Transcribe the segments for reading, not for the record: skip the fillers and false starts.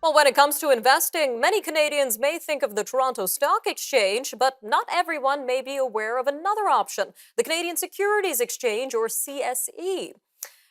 Well, when it comes to investing, many Canadians may think of the Toronto Stock Exchange, but not everyone may be aware of another option, the Canadian Securities Exchange, or CSE.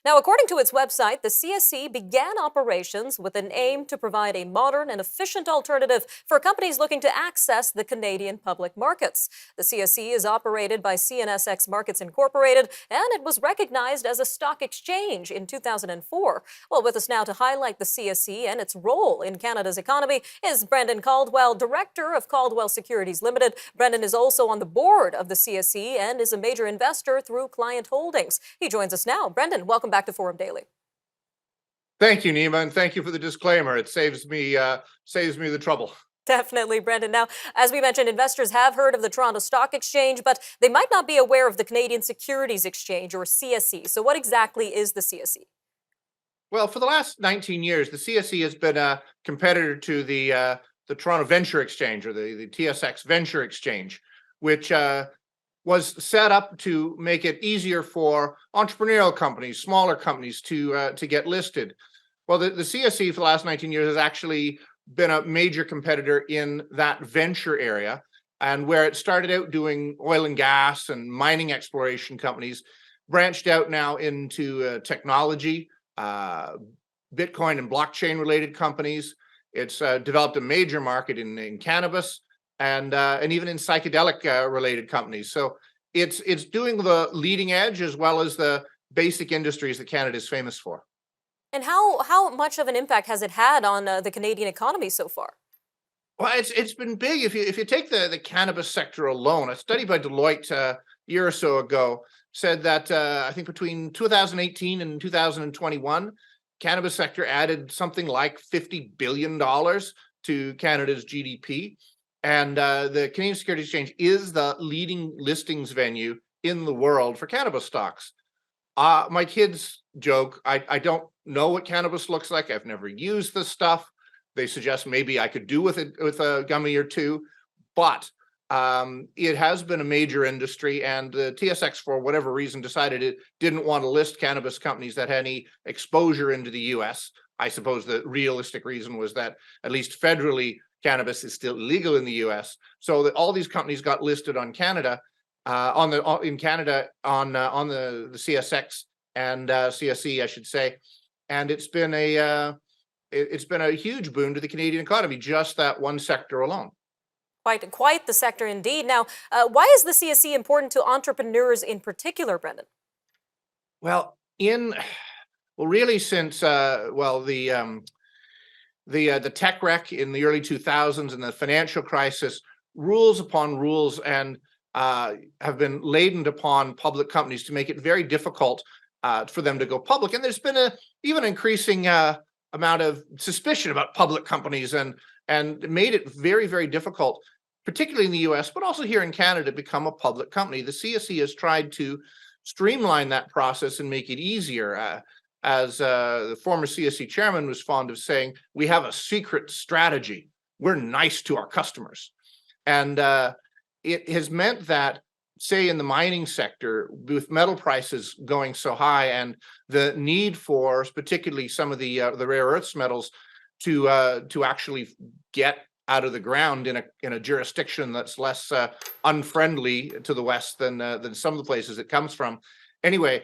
Now, according to its website, the CSE began operations with an aim to provide a modern and efficient alternative for companies looking to access the Canadian public markets. The CSE is operated by CNSX Markets Incorporated, and it was recognized as a stock exchange in 2004. Well, with us now to highlight the CSE and its role in Canada's economy is Brendan Caldwell, Director of Caldwell Securities Ltd. Brendan is also on the board of the CSE and is a major investor through Client Holdings. He joins us now. Brendan, welcome back to Forum Daily. Thank you, Nima, and thank you for the disclaimer. It saves me the trouble. Definitely, Brendan. Now, as we mentioned, investors have heard of the Toronto Stock Exchange, but they might not be aware of the Canadian Securities Exchange, or CSE. So what exactly is the CSE? Well, for the last 19 years, the CSE has been a competitor to the Toronto Venture Exchange, or the TSX Venture Exchange, which was set up to make it easier for entrepreneurial companies, smaller companies to get listed. Well, the CSE for the last 19 years has actually been a major competitor in that venture area, and where it started out doing oil and gas and mining exploration companies, branched out now into technology, Bitcoin and blockchain related companies. It's developed a major market in cannabis and even in psychedelic related companies. So it's doing the leading edge as well as the basic industries that Canada is famous for. And how much of an impact has it had on the Canadian economy so far? Well, it's been big. If you take the cannabis sector alone, a study by Deloitte a year or so ago said that I think between 2018 and 2021, cannabis sector added something like $50 billion to Canada's GDP. And the Canadian Securities Exchange is the leading listings venue in the world for cannabis stocks. My kids joke, I don't know what cannabis looks like. I've never used this stuff. They suggest maybe I could do with it with a gummy or two, but it has been a major industry, and the TSX, for whatever reason, decided it didn't want to list cannabis companies that had any exposure into the US. I suppose the realistic reason was that at least federally, cannabis is still illegal in the US. So that all these companies got listed on Canada, on the CSX and CSE, I should say, and it's been a huge boon to the Canadian economy, just that one sector alone. Quite the sector indeed. Now, why is the CSE important to entrepreneurs in particular, Brendan? Well, really since the tech wreck in the early 2000s and the financial crisis, rules upon rules and have been laden upon public companies to make it very difficult for them to go public. And there's been even increasing amount of suspicion about public companies, and made it very, very difficult, particularly in the US, but also here in Canada, to become a public company. The CSE has tried to streamline that process and make it easier. As the former CSE chairman was fond of saying, we have a secret strategy. We're nice to our customers. And it has meant that, say, in the mining sector, with metal prices going so high and the need for particularly some of the rare earths metals to actually get out of the ground in a jurisdiction that's less unfriendly to the West than some of the places it comes from. Anyway,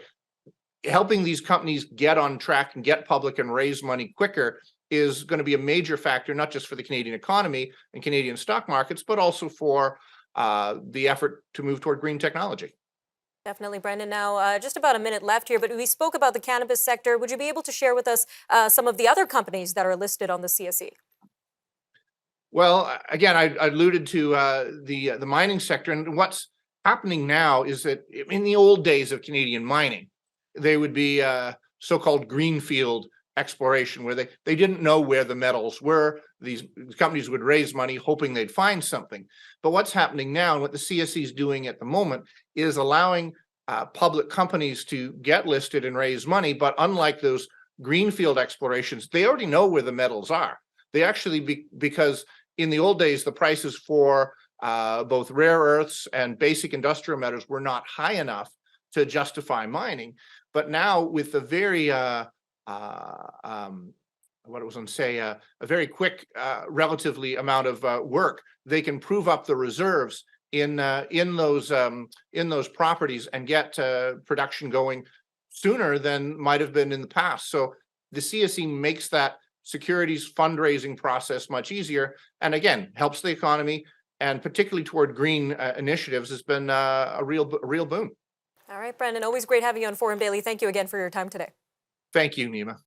helping these companies get on track and get public and raise money quicker is going to be a major factor, not just for the Canadian economy and Canadian stock markets, but also for the effort to move toward green technology. Definitely, Brendan. Now, just about a minute left here, but we spoke about the cannabis sector. Would you be able to share with us some of the other companies that are listed on the CSE? Well, again, I alluded to the mining sector, and what's happening now is that in the old days of Canadian mining, they would be so-called greenfield exploration, where they didn't know where the metals were. These companies would raise money hoping they'd find something. But what's happening now, and what the CSE is doing at the moment, is allowing public companies to get listed and raise money. But unlike those greenfield explorations, they already know where the metals are. They actually, because in the old days, the prices for both rare earths and basic industrial metals were not high enough to justify mining. But now, with the very what it was going to say, a very quick, relatively amount of work, they can prove up the reserves in those properties and get production going sooner than might have been in the past. So the CSE makes that securities fundraising process much easier, and again helps the economy, and particularly toward green initiatives has been a real boon. All right, Brendan, always great having you on Foreign Daily. Thank you again for your time today. Thank you, Nima.